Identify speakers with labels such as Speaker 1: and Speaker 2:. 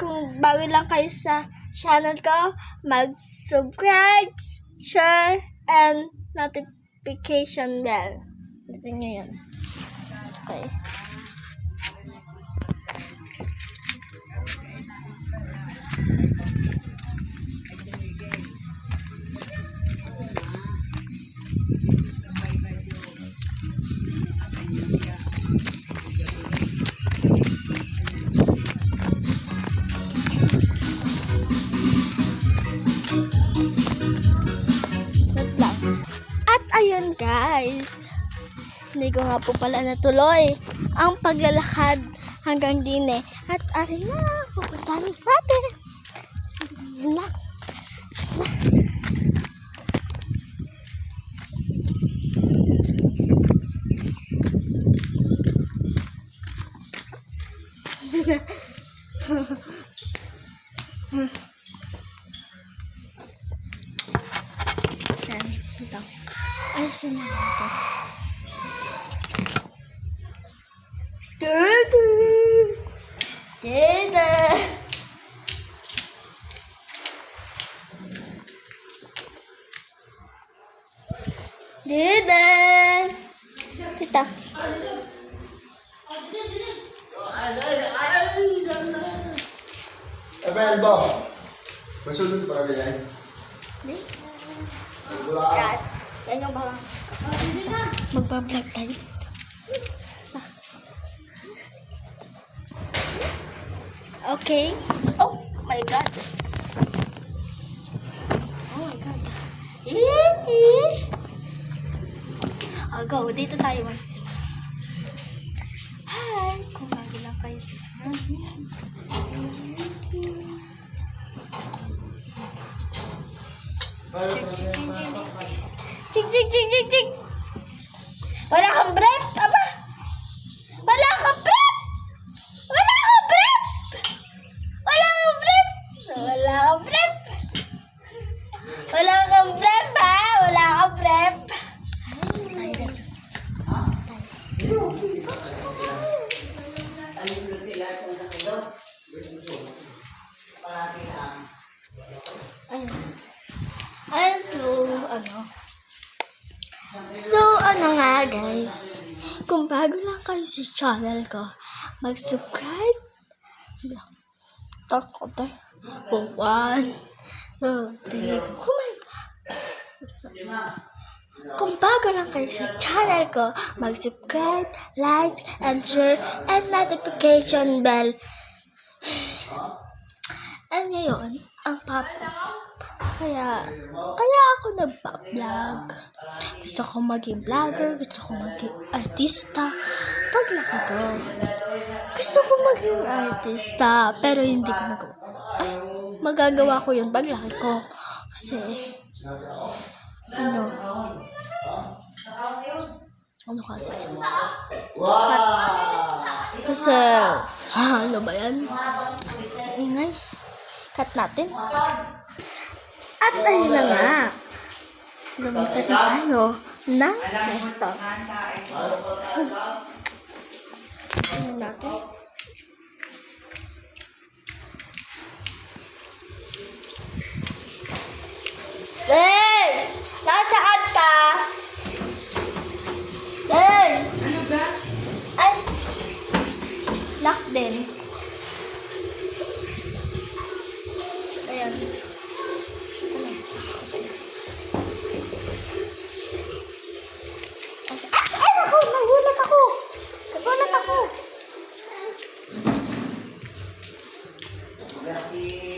Speaker 1: kung bago lang kayo sa channel ko, mag-subscribe, share, and notification bell. Ito nyo yun. Okay. At ayun guys, hindi ko nga po pala natuloy ang paglalakad hanggang din eh. At arin na, pupuntahan natin. Yun lang. Yan, ito. Ayusin na ito. Dede! Dede! Tita.
Speaker 2: Abel, masulod pa kami yan.
Speaker 1: Guys, yan yung mga magbablog tayo. Okay. Oh my God. Oh my God. I'll go. Dito tayo mas. Hi. Kung bago lang kayo sa Chik. Wala kang brief, aba. Wala kang brief. Wala kang brief. Wala kang brief. Wala kang brief. Wala kang brief, ha? Wala kang brief. So, ano nga guys, kung bago lang kayo sa channel ko, mag-subscribe. Tako tayo. 1, 2, 3, kung bago lang kayo sa channel ko, mag-subscribe, like, and share, and notification bell. And ngayon, ang kaya ako nagpa-vlog. Gusto ko maging vlogger, gusto ko maging artista. Paglaki ko, gusto ko maging artista, pero hindi ko magagawa ko yun paglaki ko. Kasi, ano kasi? Kasi, ano ba yan? Ingay. Cut natin. At ayun na nga. Lumipat na tayo ng resto. Ano natin? Hey! Nasaan ka? Hey!
Speaker 2: Ano ba?
Speaker 1: Ay! Lock din. Ayan. Nagulat ako.
Speaker 2: Grabe.